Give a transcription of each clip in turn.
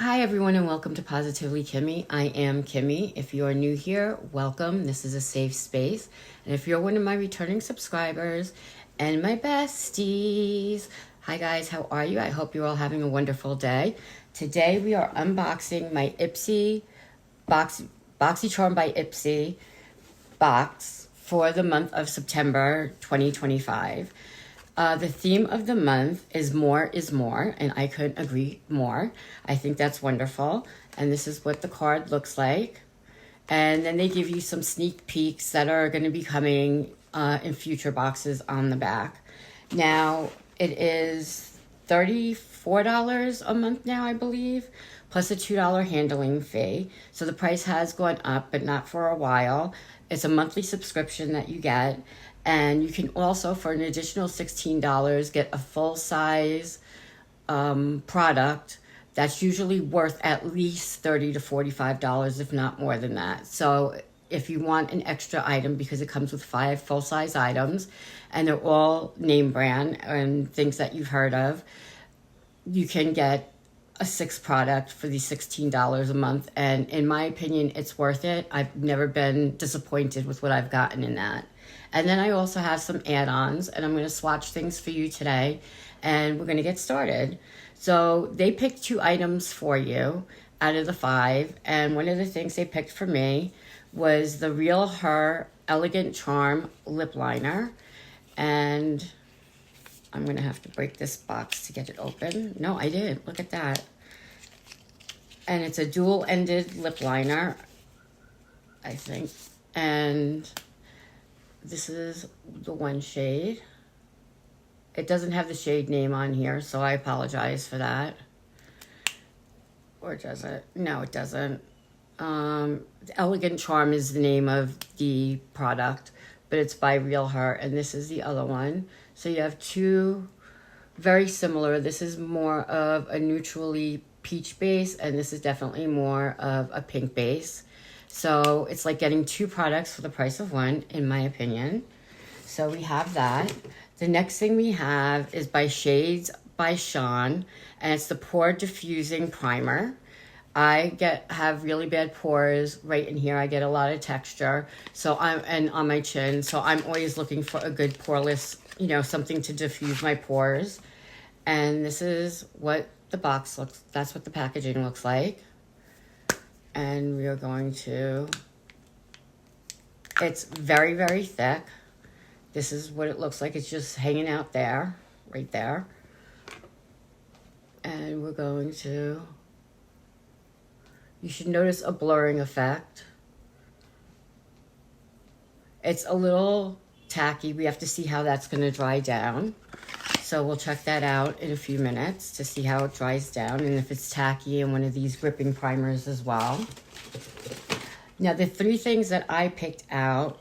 Hi everyone and welcome to Positively Kimmie. I am Kimmie. If you are new here, welcome. This is a safe space. And if you're one of my returning subscribers and my besties, hi guys, how are you? I hope you're all having a wonderful day. Today we are unboxing my Boxycharm by Ipsy box for the month of September 2025. The theme of the month is more is more, and I couldn't agree more. I think that's wonderful. And this is what the card looks like. And then they give you some sneak peeks that are going to be coming in future boxes on the back. Now, it is $34 a month now, I believe, plus a $2 handling fee. So the price has gone up, but not for a while. It's a monthly subscription that you get. And you can also, for an additional $16, get a full-size product that's usually worth at least $30 to $45, if not more than that. So if you want an extra item, because it comes with 5 full-size items, and they're all name brand and things that you've heard of, you can get a 6th product for the $16 a month. And in my opinion, it's worth it. I've never been disappointed with what I've gotten in that. And then I also have some add-ons, and I'm going to swatch things for you today, and we're going to get started. So they picked 2 items for you out of the 5, and one of the things they picked for me was the Real Her Elegant Charm Lip Liner. And I'm going to have to break this box to get it open. No, I did. Look at that. And it's a dual-ended lip liner, I think. And this is the one shade. It doesn't have the shade name on here, so I apologize for that. Or does it? No, it doesn't. Elegant Charm is the name of the product, but it's by Real Her, and this is the other one. So you have 2 very similar. This is more of a neutrally peach base, and this is definitely more of a pink base. So it's like getting 2 products for the price of 1, in my opinion. So we have that. The next thing we have is by Shades by Shan, and it's the Pore Diffusing Primer. I have really bad pores right in here. I get a lot of texture, and on my chin. So I'm always looking for a good poreless, something to diffuse my pores. And this is what the box looks. That's what the packaging looks like. And we are going to, it's very, very thick. This is what it looks like. It's just hanging out there, right there. And we're going to, you should notice a blurring effect. It's a little tacky. We have to see how that's going to dry down. So we'll check that out in a few minutes to see how it dries down and if it's tacky in one of these gripping primers as well. Now, the 3 things that I picked out,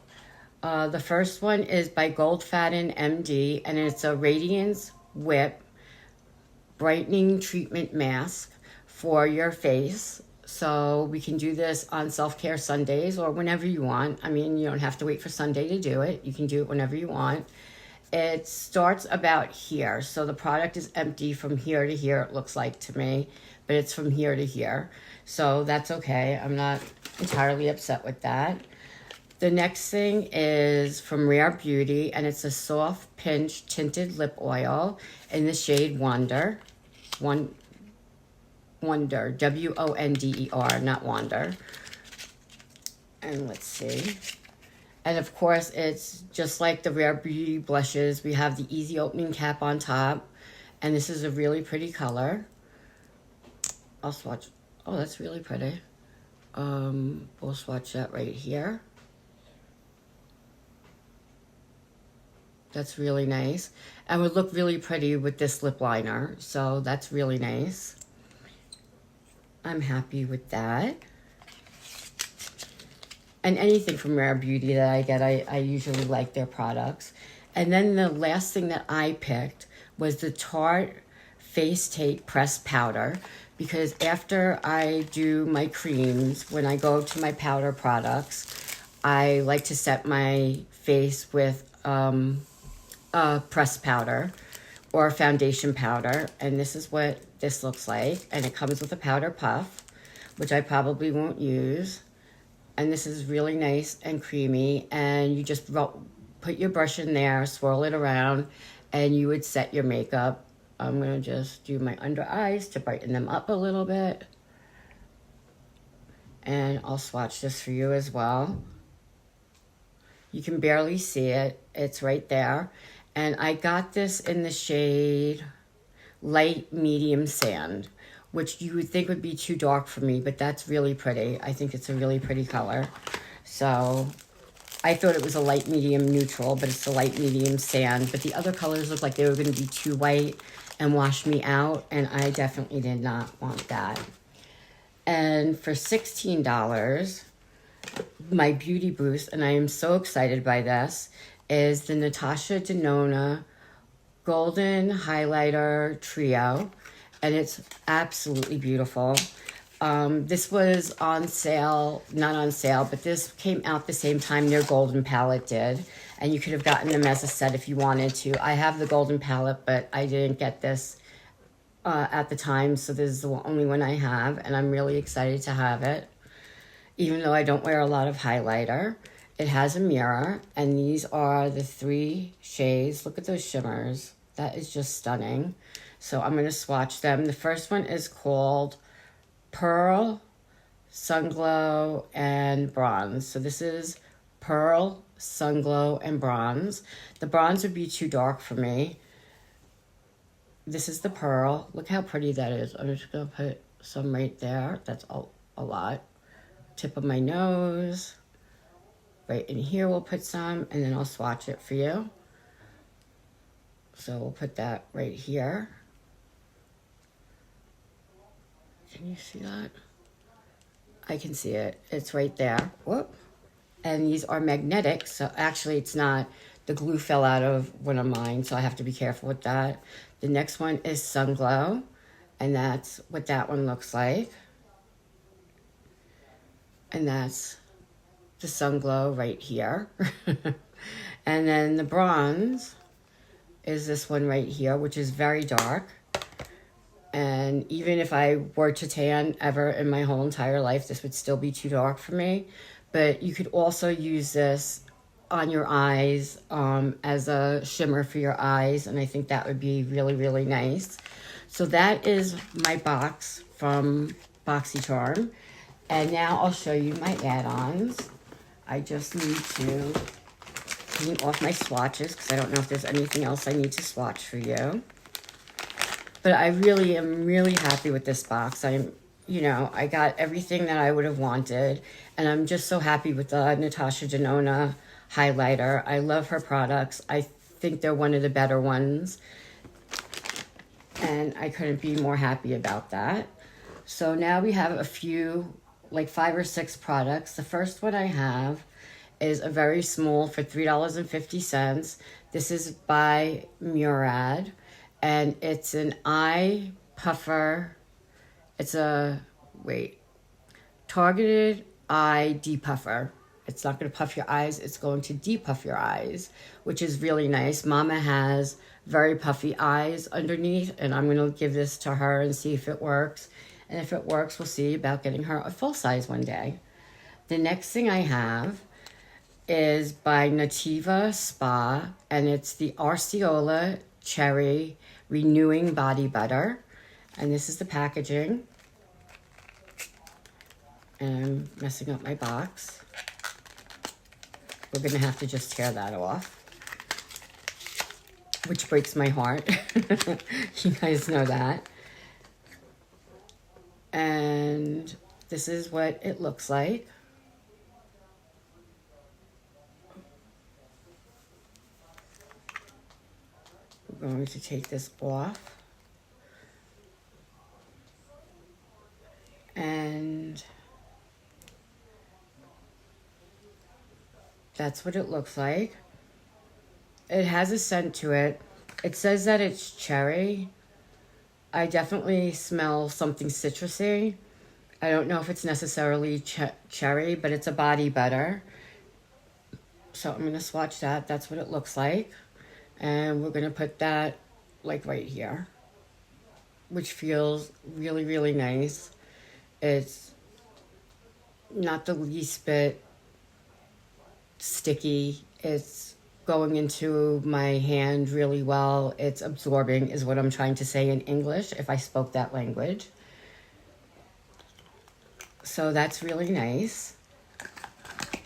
the first one is by Goldfaden MD, and it's a Radiance Whip Brightening Treatment Mask for your face. So we can do this on self-care Sundays or whenever you want. I mean, you don't have to wait for Sunday to do it. You can do it whenever you want. It starts about here. So the product is empty from here to here, it looks like to me, but it's from here to here. So that's okay. I'm not entirely upset with that. The next thing is from Rare Beauty, and it's a soft pinch tinted lip oil in the shade Wonder. Wonder, W-O-N-D-E-R, not Wander. And let's see. And of course, it's just like the Rare Beauty blushes. We have the easy opening cap on top. And this is a really pretty color. I'll swatch. Oh, that's really pretty. We'll swatch that right here. That's really nice. And would look really pretty with this lip liner. So that's really nice. I'm happy with that. And anything from Rare Beauty that I get, I usually like their products. And then the last thing that I picked was the Tarte Face Tape Pressed Powder. Because after I do my creams, when I go to my powder products, I like to set my face with pressed powder or foundation powder. And this is what this looks like. And it comes with a powder puff, which I probably won't use. And this is really nice and creamy. And you just put your brush in there, swirl it around, and you would set your makeup. I'm going to just do my under eyes to brighten them up a little bit. And I'll swatch this for you as well. You can barely see it. It's right there. And I got this in the shade Light Medium Sand, which you would think would be too dark for me, but that's really pretty. I think it's a really pretty color. So I thought it was a light medium neutral, but it's a light medium sand. But the other colors look like they were going to be too white and wash me out, and I definitely did not want that. And for $16, my beauty boost, and I am so excited by this, is the Natasha Denona Golden Highlighter Trio, and it's absolutely beautiful. This was on sale, not on sale, but this came out the same time their golden palette did, and you could have gotten them as a set if you wanted to. I have the golden palette, but I didn't get this at the time, so this is the only one I have, and I'm really excited to have it. Even though I don't wear a lot of highlighter, it has a mirror, and these are the 3 shades. Look at those shimmers. That is just stunning. So I'm going to swatch them. The first one is called Pearl, Sunglow, and Bronze. So this is Pearl, Sunglow, and Bronze. The bronze would be too dark for me. This is the Pearl. Look how pretty that is. I'm just going to put some right there. That's a lot. Tip of my nose. Right in here we'll put some, and then I'll swatch it for you. So we'll put that right here. Can you see that? I can see it. It's right there. Whoop. And these are magnetic, so actually it's not. The glue fell out of one of mine, so I have to be careful with that. The next one is Sunglow, and that's what that one looks like. And that's the Sunglow right here. And then the Bronze is this one right here, which is very dark. And even if I were to tan ever in my whole entire life, this would still be too dark for me. But you could also use this on your eyes as a shimmer for your eyes, and I think that would be really, really nice. So that is my box from Boxycharm. And now I'll show you my add-ons. I just need to clean off my swatches because I don't know if there's anything else I need to swatch for you. But I really am really happy with this box. I got everything that I would have wanted. And I'm just so happy with the Natasha Denona highlighter. I love her products. I think they're one of the better ones. And I couldn't be more happy about that. So now we have a few, like 5 or 6 products. The first one I have is a very small for $3.50. This is by MURAD, and it's an eye puffer. It's a, targeted eye depuffer. It's not going to puff your eyes. It's going to depuff your eyes, which is really nice. Mama has very puffy eyes underneath, and I'm going to give this to her and see if it works. And if it works, we'll see about getting her a full size one day. The next thing I have is by Nativa Spa, and it's the Arceola Cherry Renewing Body Butter. And this is the packaging. And I'm messing up my box. We're going to have to just tear that off, which breaks my heart. You guys know that. And this is what it looks like. We're going to take this off. And that's what it looks like. It has a scent to it. It says that it's cherry. I definitely smell something citrusy. I don't know if it's necessarily cherry, but it's a body butter. So I'm going to swatch that. That's what it looks like. And we're going to put that like right here, which feels really, really nice. It's not the least bit sticky. It's going into my hand really well. It's absorbing is what I'm trying to say in English if I spoke that language. So that's really nice.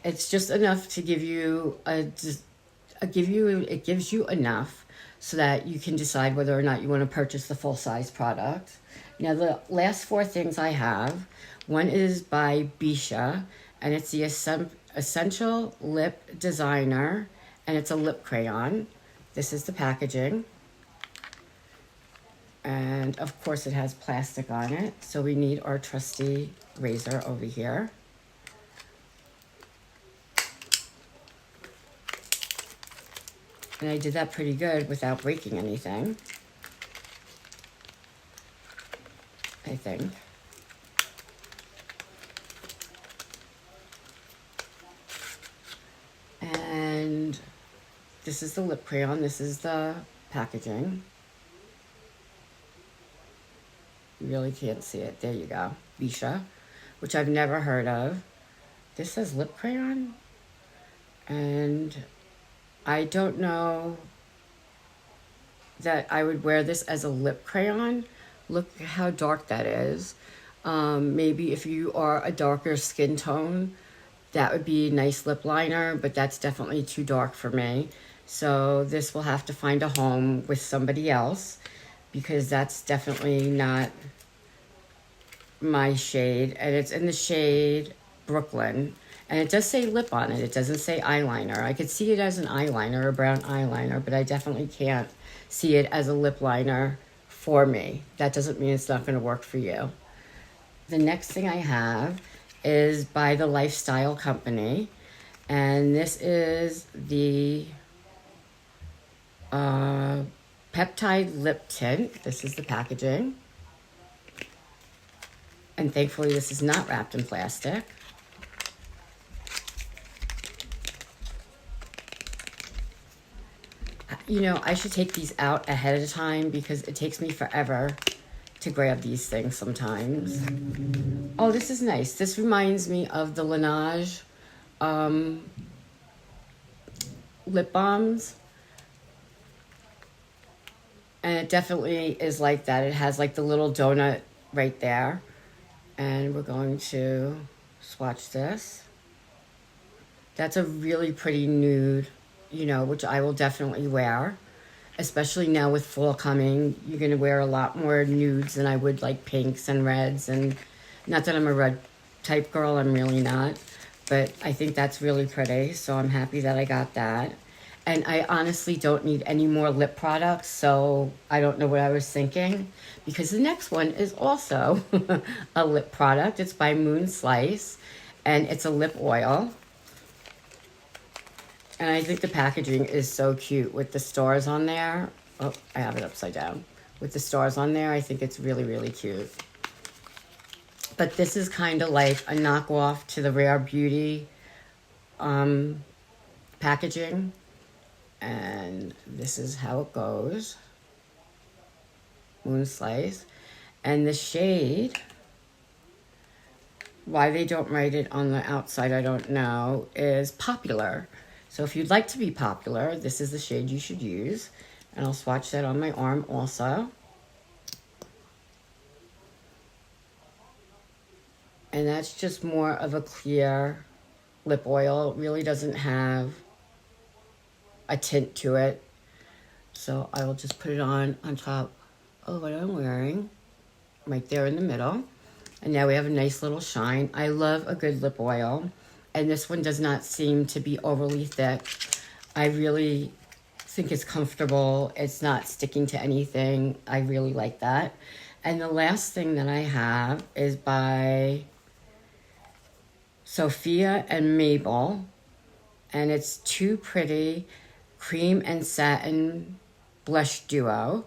It's just enough to give you it gives you enough so that you can decide whether or not you want to purchase the full size product. Now the last 4 things I have, one is by Bisha, and it's the Essential Lip Designer, and it's a lip crayon. This is the packaging. And of course it has plastic on it, so we need our trusty razor over here. And I did that pretty good without breaking anything, I think. And this is the lip crayon. This is the packaging. You really can't see it. There you go. Bisha, which I've never heard of. This says lip crayon. And I don't know that I would wear this as a lip crayon. Look how dark that is. Maybe if you are a darker skin tone, that would be a nice lip liner, but that's definitely too dark for me. So this will have to find a home with somebody else because that's definitely not my shade. And it's in the shade Brooklyn. And it does say lip on it. It doesn't say eyeliner. I could see it as an eyeliner, a brown eyeliner, but I definitely can't see it as a lip liner for me. That doesn't mean it's not going to work for you. The next thing I have is by the Lifestyle Company. And this is the Peptide Lip Tint. This is the packaging. And thankfully this is not wrapped in plastic. You know, I should take these out ahead of time because it takes me forever to grab these things sometimes. Oh, this is nice. This reminds me of the Laneige lip balms. And it definitely is like that. It has like the little donut right there. And we're going to swatch this. That's a really pretty nude, you know, which I will definitely wear. Especially now with fall coming, you're going to wear a lot more nudes than I would like pinks and reds. And not that I'm a red type girl, I'm really not. But I think that's really pretty, so I'm happy that I got that. And I honestly don't need any more lip products, so I don't know what I was thinking. Because the next one is also a lip product. It's by Moonslice, and it's a lip oil. And I think the packaging is so cute with the stars on there. Oh, I have it upside down. With the stars on there, I think it's really, really cute. But this is kind of like a knockoff to the Rare Beauty packaging. And this is how it goes. Moonslice. And the shade, why they don't write it on the outside, I don't know, is Popular. So if you'd like to be popular, this is the shade you should use. And I'll swatch that on my arm also. And that's just more of a clear lip oil. It really doesn't have a tint to it. So I will just put it on top of what I'm wearing. Right there in the middle. And now we have a nice little shine. I love a good lip oil. And this one does not seem to be overly thick. I really think it's comfortable. It's not sticking to anything. I really like that. And the last thing that I have is by Sophia and Mabel. And it's Too Pretty Cream and Satin Blush Duo.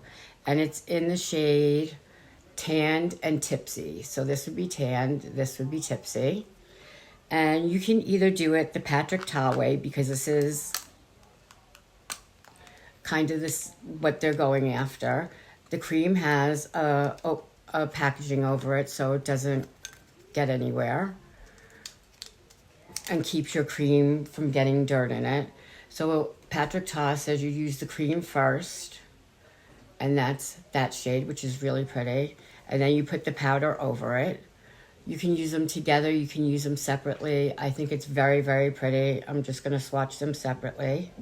And it's in the shade Tanned and Tipsy. So this would be tanned. This would be tipsy. And you can either do it the Patrick Ta way, because this is kind of this what they're going after. The cream has a packaging over it so it doesn't get anywhere and keeps your cream from getting dirt in it. So Patrick Ta says you use the cream first, and that's that shade, which is really pretty. And then you put the powder over it. You can use them together, you can use them separately. I think it's very, very pretty. I'm just gonna swatch them separately.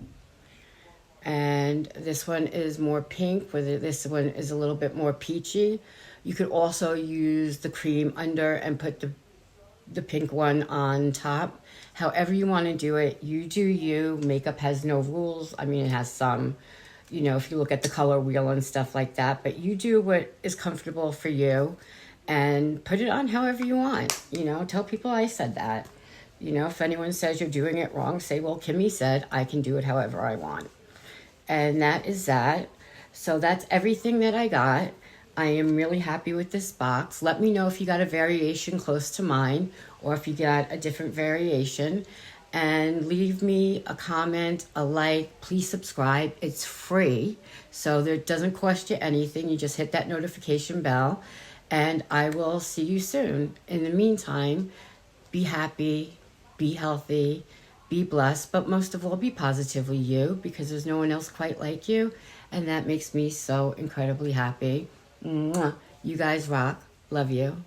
And this one is more pink, this one is a little bit more peachy. You could also use the cream under and put the pink one on top. However you want to do it, you do you. Makeup has no rules. I mean, it has some, you know, if you look at the color wheel and stuff like that, but you do what is comfortable for you and put it on however you want. You know, tell people I said that. You know, if anyone says you're doing it wrong, say, well, Kimmie said I can do it however I want. And that is that. So that's everything that I got. I am really happy with this box. Let me know if you got a variation close to mine or if you got a different variation. And leave me a comment, a like, please subscribe. It's free, so it doesn't cost you anything. You just hit that notification bell, and I will see you soon. In the meantime, be happy, be healthy, be blessed, but most of all, be positively you, because there's no one else quite like you, and that makes me so incredibly happy. Mwah. You guys rock. Love you.